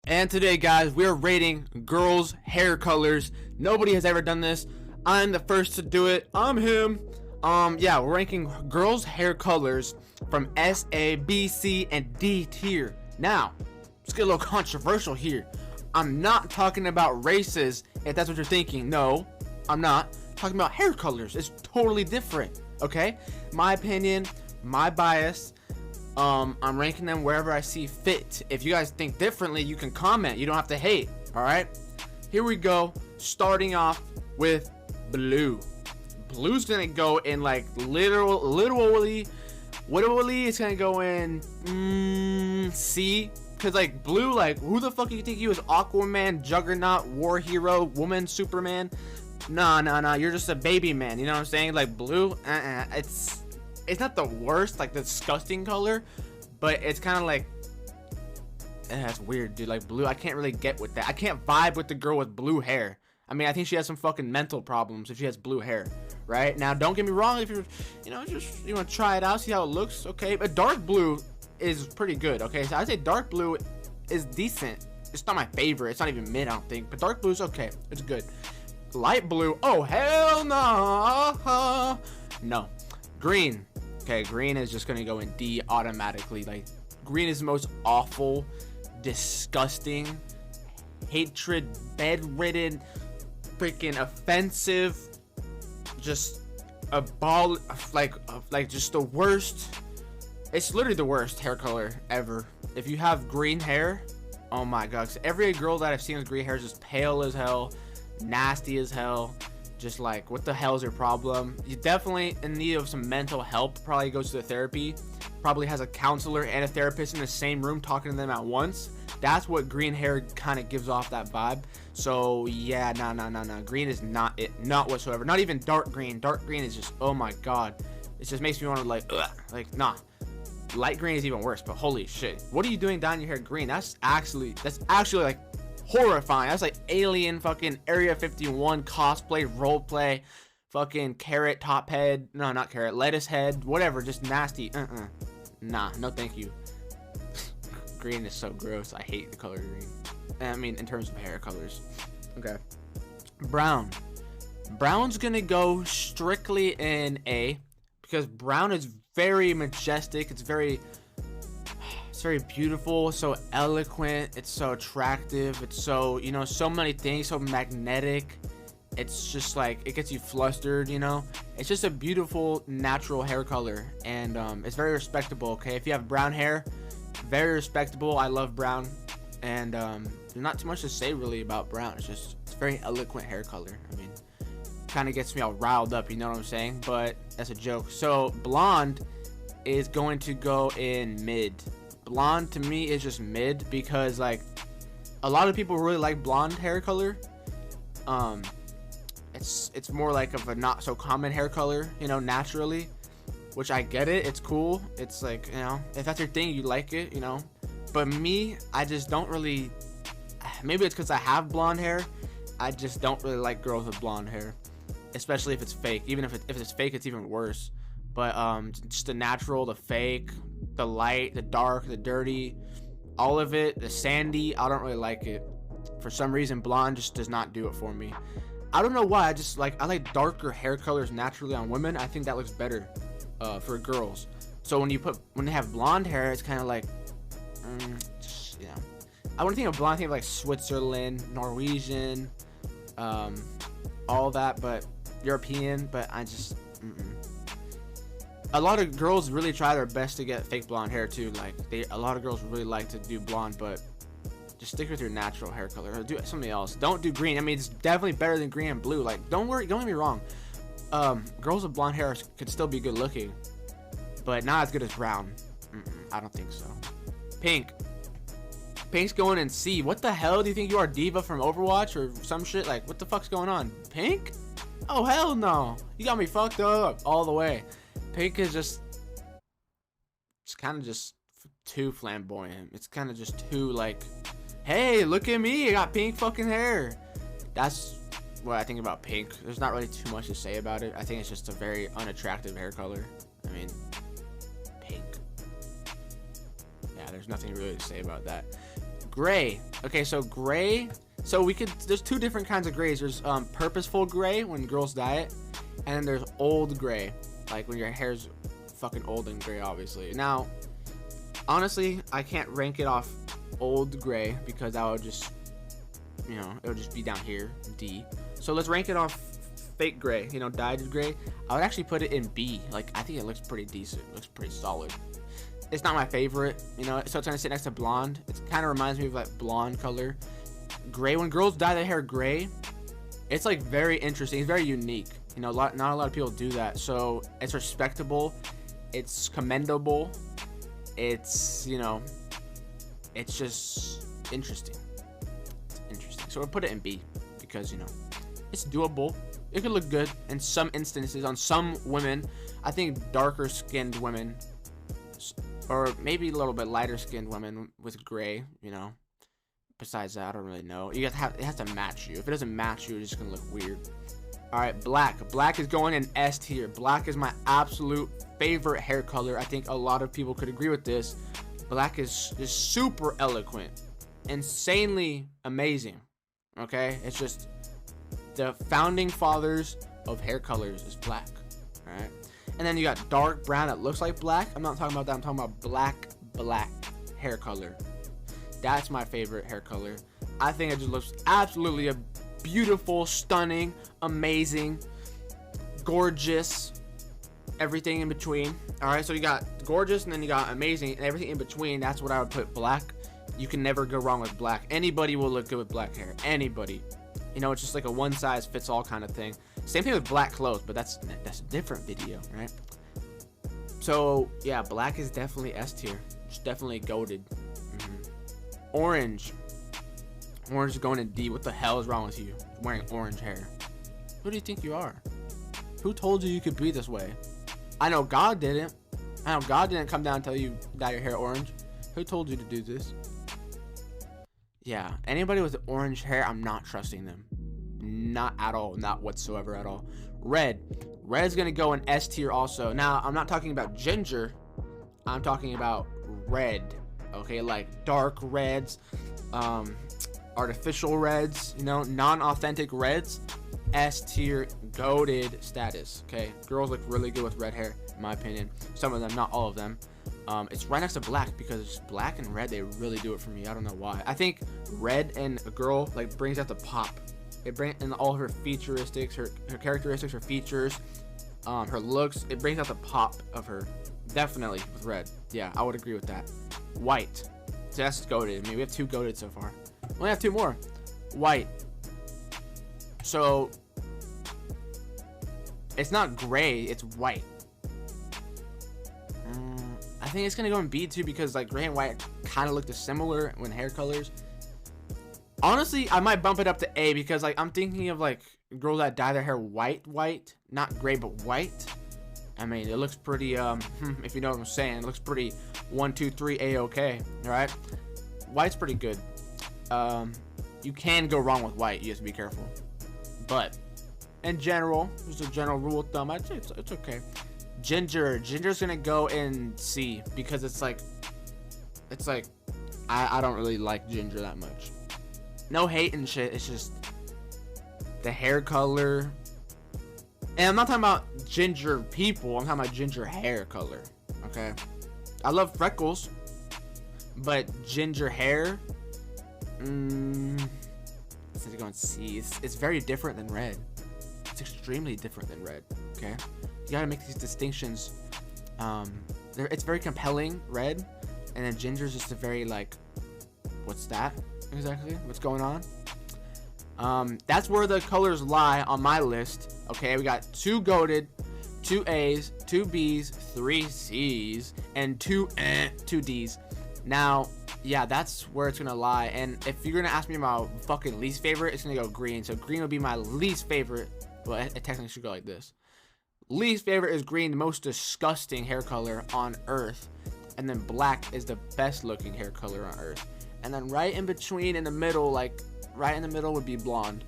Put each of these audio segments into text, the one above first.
And today, guys, we're rating girls' hair colors. Nobody has ever done this. I'm the first to do it. I'm him. Yeah, we're ranking girls' hair colors from S, A, B, C, and D tier. Now, let's get a little controversial here. I'm not talking about races, if that's what you're thinking. No, I'm not talking about hair colors. It's totally different, okay? My opinion, my bias. I'm ranking them wherever I see fit. If you guys think differently, you can comment. You don't have to hate. All right, here we go. Starting off with blue. Blue's gonna go in like literally it's gonna go in C. Cause like blue, like who the fuck do you think you is? Aquaman, Juggernaut, War Hero, Woman, Superman? Nah. You're just a baby man. You know what I'm saying? Like blue, it's not the worst, like the disgusting color, but it's kind of like, that's weird, dude. Like blue, I can't really get with that. I can't vibe with the girl with blue hair. I mean, I think she has some fucking mental problems if she has blue hair, right? Now, don't get me wrong. If you're, just you want to try it out, see how it looks, okay? But dark blue is pretty good, okay? So I'd say dark blue is decent. It's not my favorite. It's not even mid, I don't think. But dark blue is okay. It's good. Light blue, oh hell no, no. Green. Okay, green is just gonna go in D automatically. Like, green is the most awful, disgusting, hatred, bedridden, freaking offensive, just like just the worst. It's literally the worst hair color ever. If you have green hair, oh my god, 'cause every girl that I've seen with green hair is just pale as hell, nasty as hell. Just like, what the hell is your problem? You're definitely in need of some mental help. Probably goes to the therapy. Probably has a counselor and a therapist in the same room talking to them at once. That's what green hair kind of gives off that vibe. So yeah, nah. Green is not it, not whatsoever. Not even dark green. Dark green is just, oh my god. It just makes me want to like, ugh, like nah. Light green is even worse. But holy shit, what are you doing dyeing your hair green? That's actually like horrifying. That's like alien fucking Area 51 cosplay roleplay, fucking carrot top head, no, not carrot, lettuce head, whatever, just nasty. Nah, no thank you. Green is so gross. I hate the color green. I mean, in terms of hair colors. Okay. Brown. Brown's gonna go strictly in A because brown is very majestic. It's very beautiful, so eloquent, it's so attractive, it's so, so many things, so magnetic. It's just like, it gets you flustered, it's just a beautiful natural hair color, and it's very respectable. Okay, if you have brown hair, very respectable. I love brown, and there's not too much to say really about brown. It's very eloquent hair color. I mean, kind of gets me all riled up, you know what I'm saying? But that's a joke. So blonde is going to go in mid. Blonde to me is just mid because like a lot of people really like blonde hair color. It's more like of a not so common hair color, naturally, which I get it. It's cool. It's like, if that's your thing, you like it, but me, I just don't really, maybe it's because I have blonde hair. I just don't really like girls with blonde hair, especially if it's fake. Even if it's fake, it's even worse. But just the natural, the fake, the light, the dark, the dirty, all of it, the sandy, I don't really like it. For some reason, blonde just does not do it for me. I don't know why. I like darker hair colors naturally on women. I think that looks better for girls. So when they have blonde hair, it's kind of like, I want to think of blonde, think of like Switzerland, Norwegian, all that, but European. But I just. A lot of girls really try their best to get fake blonde hair too. Like a lot of girls really like to do blonde, but just stick with your natural hair color or do something else. Don't do green. I mean, it's definitely better than green and blue. Like, don't get me wrong. Girls with blonde hair could still be good looking, but not as good as brown. I don't think so. Pink. Pink's going in C. What the hell do you think you are, Diva from Overwatch or some shit? Like, what the fuck's going on? Pink? Oh hell no! You got me fucked up all the way. Pink is it's kind of just too flamboyant. It's kind of just too like, hey, look at me, I got pink fucking hair. That's what I think about pink. There's not really too much to say about it. I think it's just a very unattractive hair color. I mean, pink. Yeah, there's nothing really to say about that. Gray. Okay, so gray. So there's two different kinds of grays. There's purposeful gray when girls dye it, and then there's old gray, like when your hair's fucking old and gray, obviously. Now, honestly, I can't rank it off old gray because that would just, you know, it would just be down here, D. So let's rank it off fake gray, you know, dyed gray. I would actually put it in B. Like, I think it looks pretty decent. It looks pretty solid. It's not my favorite, you know, so it's gonna sit next to blonde. It kind of reminds me of like blonde color. Gray, when girls dye their hair gray, it's like very interesting. It's very unique. You know, not a lot of people do that. So it's respectable. It's commendable. It's, you know, it's just interesting. It's interesting. So we'll put it in B because, you know, it's doable. It could look good in some instances on some women. I think darker skinned women, or maybe a little bit lighter skinned women with gray, you know. Besides that, I don't really know. It has to match you. If it doesn't match you, it's just gonna look weird. All right, black. Black is going in S tier. Black is my absolute favorite hair color. I think a lot of people could agree with this. Black is super eloquent, insanely amazing. Okay, it's just the founding fathers of hair colors is black. All right, and then you got dark brown that looks like black. I'm not talking about that. I'm talking about black hair color. That's my favorite hair color. I think it just looks absolutely beautiful, stunning, amazing, gorgeous, everything in between. All right, so you got gorgeous and then you got amazing and everything in between. That's what I would put black. You can never go wrong with black. Anybody will look good with black hair. Anybody. You know, it's just like a one size fits all kind of thing. Same thing with black clothes, but that's a different video, right? So yeah, black is definitely S tier. It's definitely goated. Orange. Orange is going in D. What the hell is wrong with you? Wearing orange hair. Who do you think you are? Who told you could be this way? I know God didn't. I know God didn't come down and tell you dye your hair orange. Who told you to do this? Yeah, anybody with orange hair, I'm not trusting them. Not at all. Not whatsoever at all. Red. Red is going to go in S tier also. Now, I'm not talking about ginger. I'm talking about red. Okay, like dark reds, artificial reds, you know, non-authentic reds. S tier goated status. Okay, girls look really good with red hair, in my opinion. Some of them, not all of them. It's right next to black because black and red, they really do it for me. I don't know why. I think red and a girl like brings out the pop. It brings in all her featuristics, her characteristics, her features, her looks. It brings out the pop of her. Definitely with red. Yeah, I would agree with that. White. So that's goated. I mean, we have two goated so far. We only have two more. White. So it's not gray, it's white. I think it's gonna go in B too because like gray and white kind of look similar when hair colors. Honestly, I might bump it up to A because like I'm thinking of like girls that dye their hair white, not gray but white. I mean, it looks pretty, if you know what I'm saying, it looks pretty 1, 2, 3 A-okay, all right? White's pretty good. You can go wrong with white, you have to be careful. But in general, there's a general rule of thumb, I'd say it's okay. Ginger's gonna go in C because it's like, I don't really like ginger that much. No hate and shit, it's just the hair color. And I'm not talking about ginger people, I'm talking about ginger hair color, okay? I love freckles, but ginger hair, it's going C. It's very different than red. It's extremely different than red, okay? You gotta make these distinctions. It's very compelling, red, and then ginger's just a very like, what's that exactly? What's going on? That's where the colors lie on my list. Okay, we got 2 goated, 2 A's, 2 B's, 3 C's, and 2 D's. Now, yeah, that's where it's gonna lie. And if you're gonna ask me about fucking least favorite, it's gonna go green. So green would be my least favorite. Well, it technically should go like this. Least favorite is green, the most disgusting hair color on earth. And then black is the best looking hair color on earth. And then right in between, in the middle, like right in the middle would be blonde.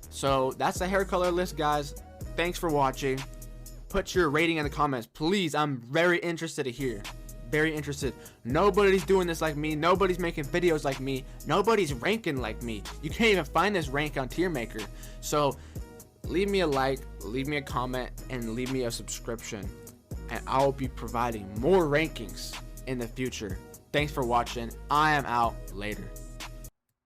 So that's the hair color list, guys. Thanks for watching. Put your rating in the comments, please. I'm very interested to hear. very interested. Nobody's doing this like me. Nobody's making videos like me. Nobody's ranking like me. You can't even find this rank on Tier Maker. So leave me a like, leave me a comment, and leave me a subscription, and I'll be providing more rankings in the future. Thanks for watching. I am out. Later.